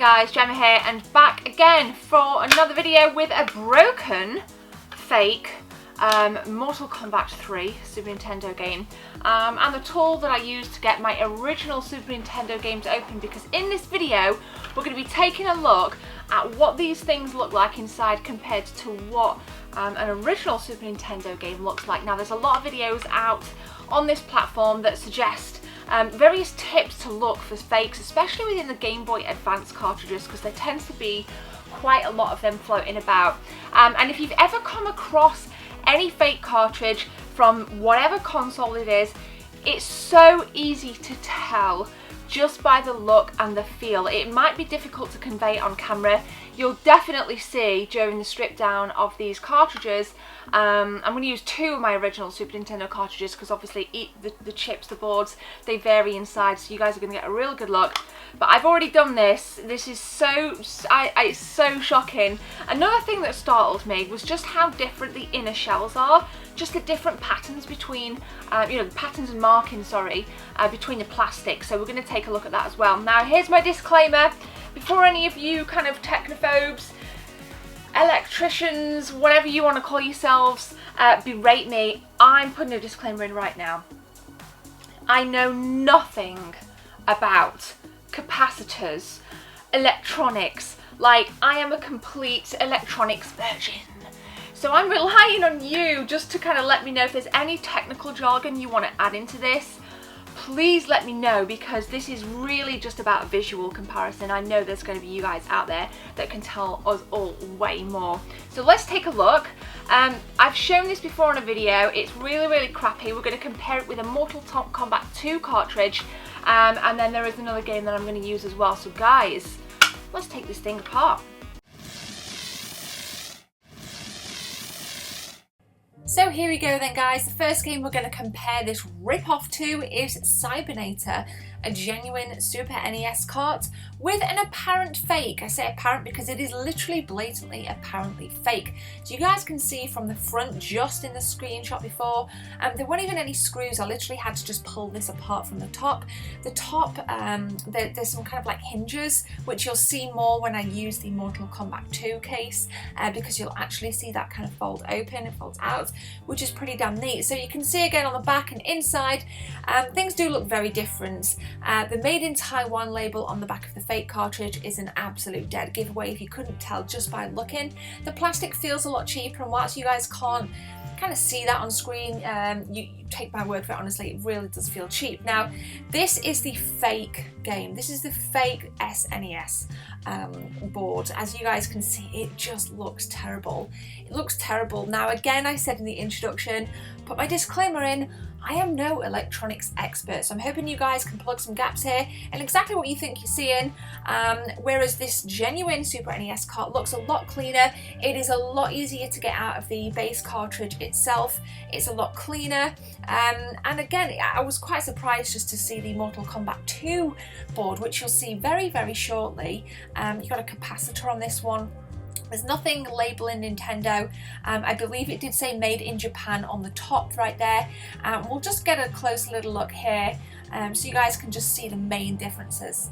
guys, Gemma here, and back again for another video with a broken, fake Mortal Kombat 3 Super Nintendo game, and the tool that I used to get my original Super Nintendo games open, because in this video we're going to be taking a look at what these things look like inside compared to what an original Super Nintendo game looks like. Now, there's a lot of videos out on this platform that suggest various tips to look for fakes, especially within the Game Boy Advance cartridges, because there tends to be quite a lot of them floating about. And if you've ever come across any fake cartridge from whatever console it is, it's so easy to tell just by the look and the feel. It might be difficult to convey on camera. You'll definitely see during the strip down of these cartridges. I'm going to use two of my original Super Nintendo cartridges because obviously the chips, the boards, they vary inside, so you guys are going to get a real good look. But I've already done this. This is it's so shocking. Another thing that startled me was just how different the inner shells are. Just the different patterns between, the patterns and markings, sorry, between the plastic. So we're going to take a look at that as well. Now, here's my disclaimer. Before any of you kind of technophobes, electricians, whatever you want to call yourselves, berate me, I'm putting a disclaimer in right now. I know nothing about capacitors, electronics. Like, I am a complete electronics virgin. So I'm relying on you just to kind of let me know if there's any technical jargon you want to add into this. Please let me know, because this is really just about a visual comparison. I know there's going to be you guys out there that can tell us all way more. So let's take a look. I've shown this before in a video. It's really crappy. We're going to compare it with a Mortal Kombat 2 cartridge, and then there is another game that I'm going to use as well. So guys, let's take this thing apart. So here we go then, guys. The first game we're going to compare this rip-off to is Cybernator, a genuine Super NES cart with an apparent fake. I say apparent because it is literally blatantly apparently fake. So you guys can see from the front, just in the screenshot before, there weren't even any screws. I literally had to just pull this apart from the top. The top, there's some kind of like hinges, which you'll see more when I use the Mortal Kombat 2 case, because you'll actually see that kind of fold open and folds out, which is pretty damn neat. So you can see again on the back and inside, things do look very different. The Made in Taiwan label on the back of the fake cartridge is an absolute dead giveaway if you couldn't tell just by looking. The plastic feels a lot cheaper, and whilst you guys can't kind of see that on screen, you take my word for it, honestly, it really does feel cheap. Now, this is the fake game. This is the fake SNES board. As you guys can see, it just looks terrible. It looks terrible. Now, again, I said in the introduction, put my disclaimer in, I am no electronics expert, so I'm hoping you guys can plug some gaps here and exactly what you think you're seeing. Whereas this genuine Super NES cart looks a lot cleaner. It is a lot easier to get out of the base cartridge itself. It's a lot cleaner. And again, I was quite surprised just to see the Mortal Kombat 2 board, which you'll see very shortly. You've got a capacitor on this one. There's nothing labeling Nintendo. I believe it did say made in Japan on the top right there. We'll just get a close little look here, so you guys can just see the main differences.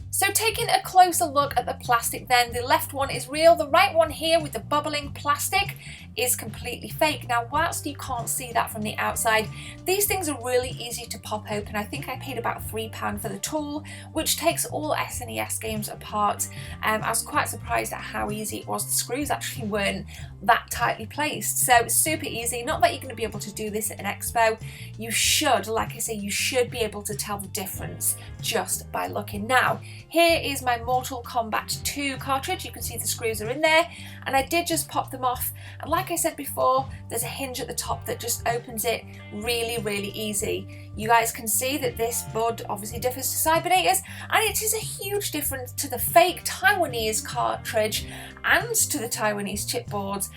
So taking a closer look at the plastic then, the left one is real, the right one here with the bubbling plastic is completely fake. Now, whilst you can't see that from the outside, these things are really easy to pop open. I think I paid about £3 for the tool, which takes all SNES games apart. I was quite surprised at how easy it was. The screws actually weren't that tightly placed, so it's super easy. Not that you're going to be able to do this at an expo. You should, like I say, you should be able to tell the difference just by looking. Now, here is my Mortal Kombat 2 cartridge. You can see the screws are in there, and I did just pop them off. And like I said before, there's a hinge at the top that just opens it really easy. You guys can see that this board obviously differs to Cybernator's, and it is a huge difference to the fake Taiwanese cartridge and to the Taiwanese chipboards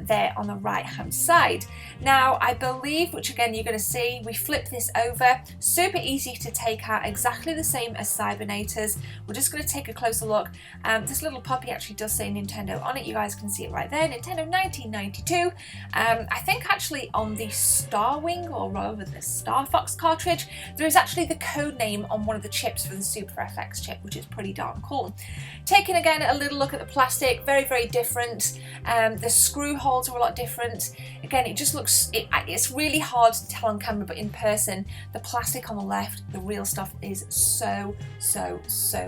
there on the right hand side. Now, I believe, which again you're going to see, we flip this over, super easy to take out, exactly the same as Cybernator's, we're just going to take a closer look. This little puppy actually does say Nintendo on it. You guys can see it right there, Nintendo 1992. I think actually on the Starwing, or rather the Star Fox cartridge, there is actually the code name on one of the chips for the Super FX chip, which is pretty darn cool. Taking again a little look at the plastic, very, very different. The screw holes are a lot different. Again, it just looks, it's really hard to tell on camera, but in person, the plastic on the left, the real stuff is so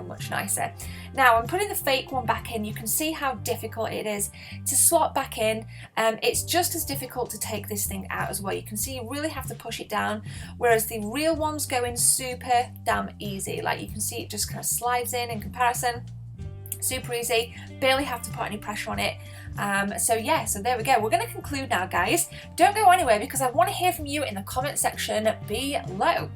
much nicer. Now I'm putting the fake one back in. You can see how difficult it is to slot back in. It's just as difficult to take this thing out as well. You can see you really have to push it down, whereas the real ones go in super damn easy. Like you can see it just kind of slides in comparison. Super easy, barely have to put any pressure on it. So yeah, so there we go. We're going to conclude now, guys. Don't go anywhere because I want to hear from you in the comment section below.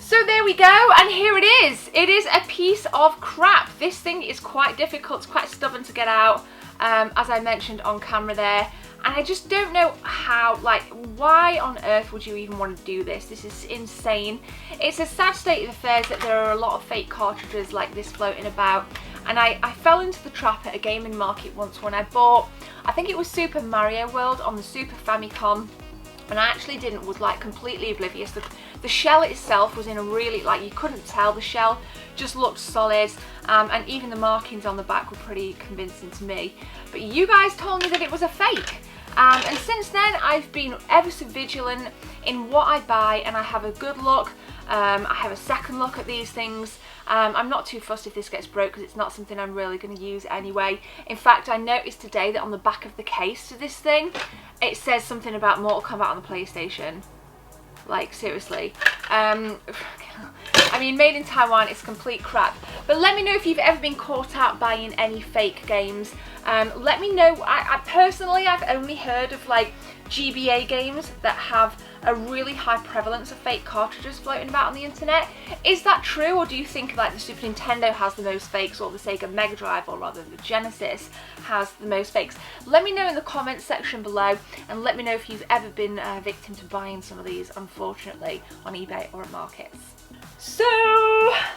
So there we go, and here it is. It is a piece of crap. This thing is quite difficult, it's quite stubborn to get out, as I mentioned on camera there. And I just don't know how, like, why on earth would you even want to do this? This is insane. It's a sad state of affairs that there are a lot of fake cartridges like this floating about. And I fell into the trap at a gaming market once when I bought, I think it was Super Mario World on the Super FAMICOM. And I actually was like completely oblivious. The shell itself was in a really, like, you couldn't tell. The shell just looked solid, and even the markings on the back were pretty convincing to me. But you guys told me that it was a fake. And since then I've been ever so vigilant in what I buy, and I have a good look. I have a second look at these things. I'm not too fussed if this gets broke because it's not something I'm really going to use anyway. In fact, I noticed today that on the back of the case to this thing, it says something about Mortal Kombat on the PlayStation. Like, seriously. I mean, made in Taiwan is complete crap. But let me know if you've ever been caught out buying any fake games. Let me know. I personally, I've only heard of like GBA games that have a really high prevalence of fake cartridges floating about on the internet. Is that true, or do you think like the Super Nintendo has the most fakes, or the Sega Mega Drive, or rather the Genesis has the most fakes? Let me know in the comments section below, and let me know if you've ever been a victim to buying some of these, unfortunately, on eBay or at markets. So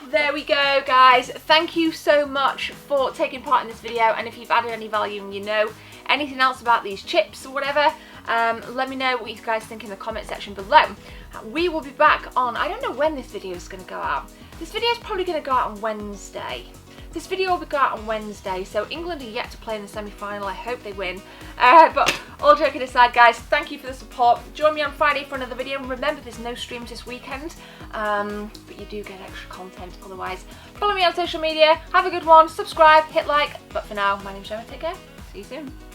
there we go, guys. Thank you so much for taking part in this video, and if you've added any value and you know anything else about these chips or whatever, let me know what you guys think in the comment section below. We will be back on, I don't know when this video is going to go out. This video is probably going to go out on Wednesday. This video will go out on Wednesday, so England are yet to play in the semi-final. I hope they win. But all joking aside, guys, thank you for the support. Join me on Friday for another video. And remember, there's no streams this weekend, but you do get extra content otherwise. Follow me on social media. Have a good one. Subscribe, hit like. But for now, my name's Gemma. Take care. See you soon.